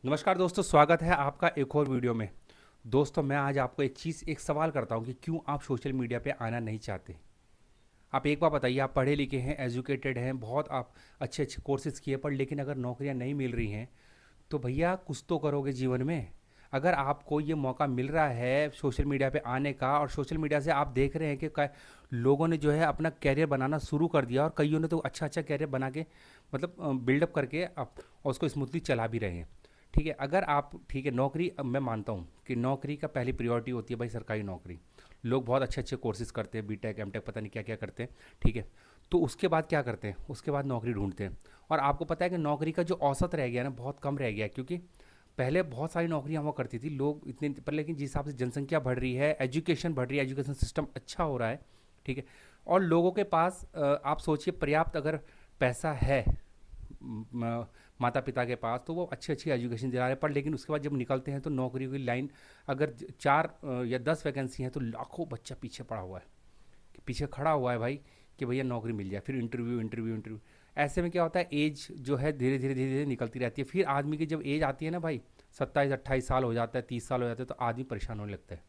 नमस्कार दोस्तों, स्वागत है आपका एक और वीडियो में। दोस्तों, मैं आज आपको एक सवाल करता हूँ कि क्यों आप सोशल मीडिया पे आना नहीं चाहते। आप एक बार बताइए, आप पढ़े लिखे हैं, एजुकेटेड हैं, बहुत आप अच्छे अच्छे कोर्सेज किए, पर लेकिन अगर नौकरियाँ नहीं मिल रही हैं तो भैया कुछ तो करोगे जीवन में। अगर आपको ये मौका मिल रहा है सोशल मीडिया पे आने का, और सोशल मीडिया से आप देख रहे हैं कि लोगों ने जो है अपना कैरियर बनाना शुरू कर दिया, और कईयों ने तो अच्छा अच्छा कैरियर बना के मतलब बिल्डअप करके आप और उसको स्मूथली चला भी रहे हैं। ठीक है, अगर आप ठीक है नौकरी, अब मैं मानता हूँ कि नौकरी का पहली प्रायोरिटी होती है भाई सरकारी नौकरी। लोग बहुत अच्छे अच्छे कोर्सेज करते हैं, बीटेक एमटेक पता नहीं क्या क्या करते हैं। ठीक है, तो उसके बाद क्या करते हैं, उसके बाद नौकरी ढूंढते हैं। और आपको पता है कि नौकरी का जो औसत रह गया ना, बहुत कम रह गया है, क्योंकि पहले बहुत सारी नौकरियां हुआ करती थी, लोग इतने पर, लेकिन जिस हिसाब से जनसंख्या बढ़ रही है, एजुकेशन बढ़ रही है, एजुकेशन सिस्टम अच्छा हो रहा है। ठीक है, और लोगों के पास आप सोचिए पर्याप्त अगर पैसा है माता पिता के पास, तो वो अच्छी अच्छी एजुकेशन दिला रहे हैं, पर लेकिन उसके बाद जब निकलते हैं तो नौकरी की लाइन, अगर चार या 10 वैकेंसी हैं तो लाखों बच्चा पीछे पड़ा हुआ है, कि पीछे खड़ा हुआ है भाई, कि भैया नौकरी मिल जाए, फिर इंटरव्यू इंटरव्यू इंटरव्यू। ऐसे में क्या होता है, एज जो है धीरे धीरे धीरे धीरे निकलती रहती है। फिर आदमी की जब एज आती है ना भाई, 27 28 साल हो जाता है, 30 साल हो जाते हैं, तो आदमी परेशान होने लगता है।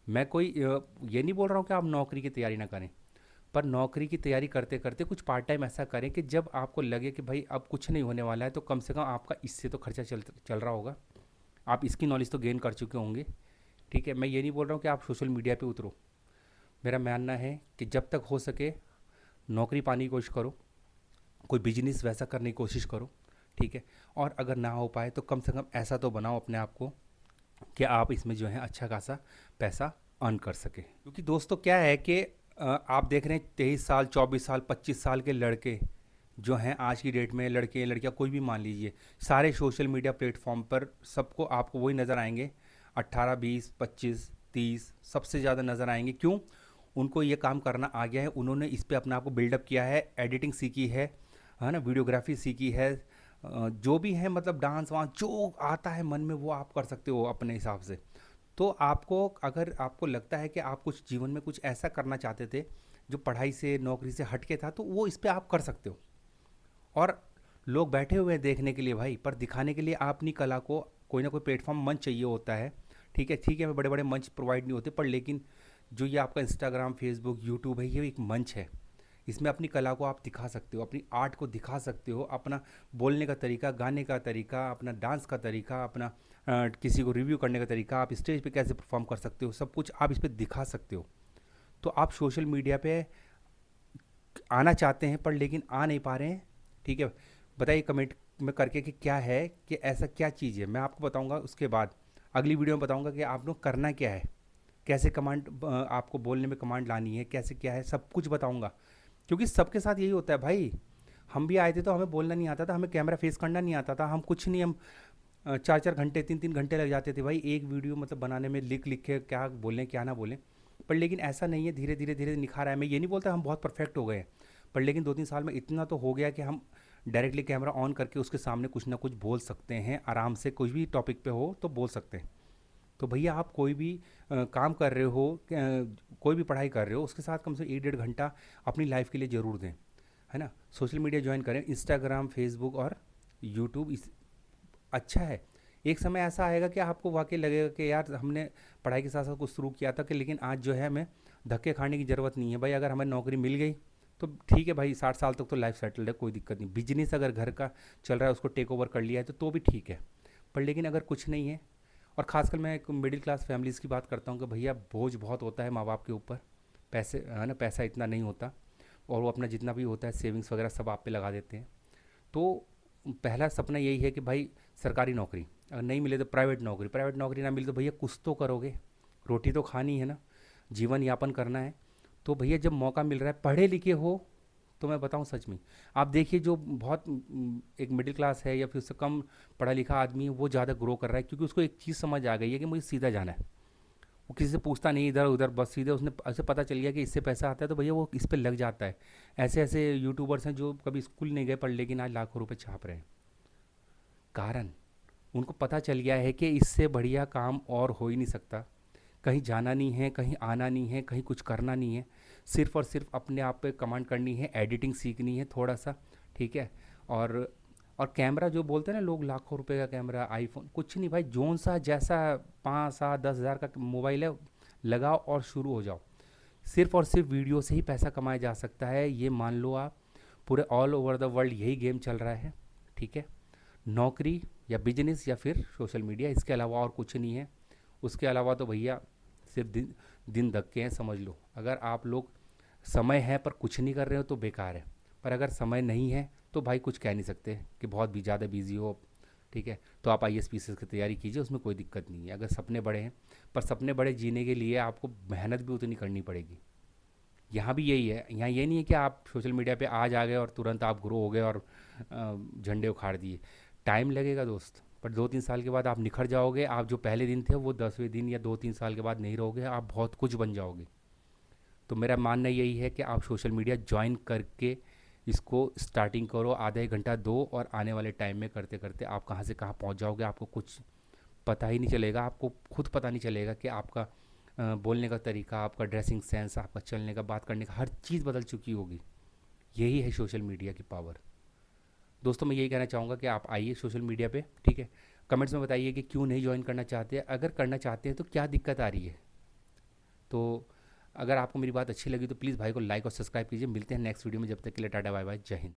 मैं कोई ये नहीं बोल रहा हूँ कि आप नौकरी की तैयारी ना करें, पर नौकरी की तैयारी करते करते कुछ पार्ट टाइम ऐसा करें कि जब आपको लगे कि भाई अब कुछ नहीं होने वाला है, तो कम से कम आपका इससे तो खर्चा चल चल रहा होगा, आप इसकी नॉलेज तो गेन कर चुके होंगे। ठीक है, मैं ये नहीं बोल रहा हूँ कि आप सोशल मीडिया पे उतरो। मेरा मानना है कि जब तक हो सके नौकरी पाने की कोशिश करो, कोई बिजनेस वैसा करने की कोशिश करो। ठीक है, और अगर ना हो पाए तो कम से कम ऐसा तो बनाओ अपने आप को कि आप इसमें जो है अच्छा खासा पैसा अर्न कर सके। क्योंकि दोस्तों क्या है कि आप देख रहे हैं 23 साल 24 साल 25 साल के लड़के जो हैं आज की डेट में, लड़के लड़कियां कोई भी मान लीजिए, सारे सोशल मीडिया प्लेटफॉर्म पर सबको आपको वही नज़र आएंगे। 18 20 25 30 सबसे ज़्यादा नज़र आएंगे। क्यों? उनको ये काम करना आ गया है, उन्होंने इस पे अपने आप को बिल्डअप किया है, एडिटिंग सीखी है ना, वीडियोग्राफी सीखी है, जो भी है मतलब डांस वांस जो आता है मन में वो आप कर सकते हो अपने हिसाब से। तो आपको, अगर आपको लगता है कि आप कुछ जीवन में कुछ ऐसा करना चाहते थे जो पढ़ाई से नौकरी से हटके था, तो वो इस पे आप कर सकते हो। और लोग बैठे हुए हैं देखने के लिए भाई, पर दिखाने के लिए आप अपनी कला को कोई ना कोई प्लेटफॉर्म मंच चाहिए होता है। ठीक है, ठीक है, बड़े बड़े मंच प्रोवाइड नहीं होते, पर लेकिन जो ये आपका इंस्टाग्राम फेसबुक यूट्यूब है, ये एक मंच है। इसमें अपनी कला को आप दिखा सकते हो, अपनी आर्ट को दिखा सकते हो, अपना बोलने का तरीका, गाने का तरीका, अपना डांस का तरीका, अपना किसी को रिव्यू करने का तरीका, आप स्टेज पे कैसे परफॉर्म कर सकते हो, सब कुछ आप इस पे दिखा सकते हो। तो आप सोशल मीडिया पे आना चाहते हैं पर लेकिन आ नहीं पा रहे हैं। ठीक है, बताइए कमेंट में करके कि क्या है, कि ऐसा क्या चीज़ है। मैं आपको बताऊंगा, उसके बाद अगली वीडियो में बताऊंगा कि आप लोग करना क्या है, कैसे कमांड आपको बोलने में कमांड लानी है, कैसे क्या है, सब कुछ बताऊंगा। क्योंकि सबके साथ यही होता है भाई। हम भी आए थे तो हमें बोलना नहीं आता था, हमें कैमरा फेस करना नहीं आता था, हम कुछ नहीं, हम 4 4 घंटे 3 3 घंटे लग जाते थे भाई एक वीडियो मतलब बनाने में, लिख लिख के क्या बोलें क्या ना बोलें। पर लेकिन ऐसा नहीं है, धीरे धीरे धीरे निखार आया। मैं ये नहीं बोलता हम बहुत परफेक्ट हो गए हैं, पर लेकिन 2 3 साल में इतना तो हो गया कि हम डायरेक्टली कैमरा ऑन करके उसके सामने कुछ ना कुछ बोल सकते हैं, आराम से कोई भी टॉपिक पे हो तो बोल सकते हैं। तो भैया आप कोई भी काम कर रहे हो, कोई भी पढ़ाई कर रहे हो, उसके साथ कम से 1 1.5 घंटा अपनी लाइफ के लिए ज़रूर दें, है ना। सोशल मीडिया ज्वाइन करें, इंस्टाग्राम फेसबुक और यूट्यूब इस अच्छा है। एक समय ऐसा आएगा कि आपको वाकई लगेगा कि यार हमने पढ़ाई के साथ साथ कुछ शुरू किया था, कि लेकिन आज जो है हमें धक्के खाने की ज़रूरत नहीं है भाई। अगर हमें नौकरी मिल गई तो ठीक है भाई, 60 साल तक तो लाइफ सेटल्ड है, कोई दिक्कत नहीं। बिजनेस अगर घर का चल रहा है, उसको टेक ओवर कर लिया है तो भी ठीक है। पर लेकिन अगर कुछ नहीं है, और ख़ासकर मैं एक मिडिल क्लास फैमिलीज़ की बात करता हूँ कि भैया बोझ बहुत होता है माँ बाप के ऊपर, पैसे है ना, पैसा इतना नहीं होता, और वो अपना जितना भी होता है सेविंग्स वगैरह सब आप पे लगा देते हैं। तो पहला सपना यही है कि भाई सरकारी नौकरी, अगर नहीं मिले तो प्राइवेट नौकरी, प्राइवेट नौकरी ना मिले तो भैया कुछ तो करोगे, रोटी तो खानी है ना, जीवन यापन करना है। तो भैया जब मौका मिल रहा है, पढ़े लिखे हो, तो मैं बताऊं सच में, आप देखिए जो बहुत एक मिडिल क्लास है या फिर उससे कम पढ़ा लिखा आदमी है, वो ज़्यादा ग्रो कर रहा है, क्योंकि उसको एक चीज़ समझ आ गई है कि मुझे सीधा जाना है। वो किसी से पूछता नहीं इधर उधर, बस सीधे उसने ऐसे पता चल गया कि इससे पैसा आता है, तो भैया वो इस पर लग जाता है। ऐसे ऐसे यूट्यूबर्स हैं जो कभी स्कूल नहीं गए, पर लेकिन आज लाखों रुपए छाप रहे हैं। कारण, उनको पता चल गया है कि इससे बढ़िया काम और हो ही नहीं सकता। कहीं जाना नहीं है, कहीं आना नहीं है, कहीं कुछ करना नहीं है, सिर्फ और सिर्फ अपने आप पे कमांड करनी है, एडिटिंग सीखनी है थोड़ा सा। ठीक है, और और कैमरा जो बोलते हैं ना लोग, लाखों रुपए का कैमरा, आईफोन, कुछ नहीं भाई, जोन सा जैसा 5 7 10 हज़ार का मोबाइल है, लगाओ और शुरू हो जाओ। सिर्फ और सिर्फ वीडियो से ही पैसा कमाया जा सकता है, ये मान लो आप। पूरे ऑल ओवर द वर्ल्ड यही गेम चल रहा है, ठीक है। नौकरी या बिजनेस या फिर सोशल मीडिया, इसके अलावा और कुछ नहीं है। उसके अलावा तो भैया सिर्फ दिन दिन धक्के हैं, समझ लो। अगर आप लोग समय है पर कुछ नहीं कर रहे हो तो बेकार है, पर अगर समय नहीं है तो भाई कुछ कह नहीं सकते कि बहुत भी ज़्यादा बिजी हो, ठीक है। तो आप आई एस पी की तैयारी कीजिए, उसमें कोई दिक्कत नहीं है अगर सपने बड़े हैं। पर सपने बड़े जीने के लिए आपको मेहनत भी उतनी करनी पड़ेगी। यहाँ भी यही है, यहाँ ये नहीं है कि आप सोशल मीडिया पे आज आ गए और तुरंत आप ग्रो हो गए और झंडे उखाड़ दिए। टाइम लगेगा दोस्त, पर 2 3 साल के बाद आप निखर जाओगे। आप जो पहले दिन थे वो 10वें दिन या 2 3 साल के बाद नहीं रहोगे, आप बहुत कुछ बन जाओगे। तो मेरा मानना यही है कि आप सोशल मीडिया ज्वाइन करके इसको स्टार्टिंग करो, आधा 1 घंटा दो, और आने वाले टाइम में करते करते आप कहाँ से कहाँ पहुँच जाओगे, आपको कुछ पता ही नहीं चलेगा। आपको खुद पता नहीं चलेगा कि आपका बोलने का तरीका, आपका ड्रेसिंग सेंस, आपका चलने का, बात करने का, हर चीज़ बदल चुकी होगी। यही है सोशल मीडिया की पावर। दोस्तों मैं यही कहना चाहूँगा कि आप आइए सोशल मीडिया पे, ठीक है। कमेंट्स में बताइए कि क्यों नहीं ज्वाइन करना चाहते, अगर करना चाहते हैं तो क्या दिक्कत आ रही है। तो अगर आपको मेरी बात अच्छी लगी तो प्लीज़ भाई को लाइक और सब्सक्राइब कीजिए। मिलते हैं नेक्स्ट वीडियो में, जब तक के लिए टाटा बाय बाय, जय हिंद।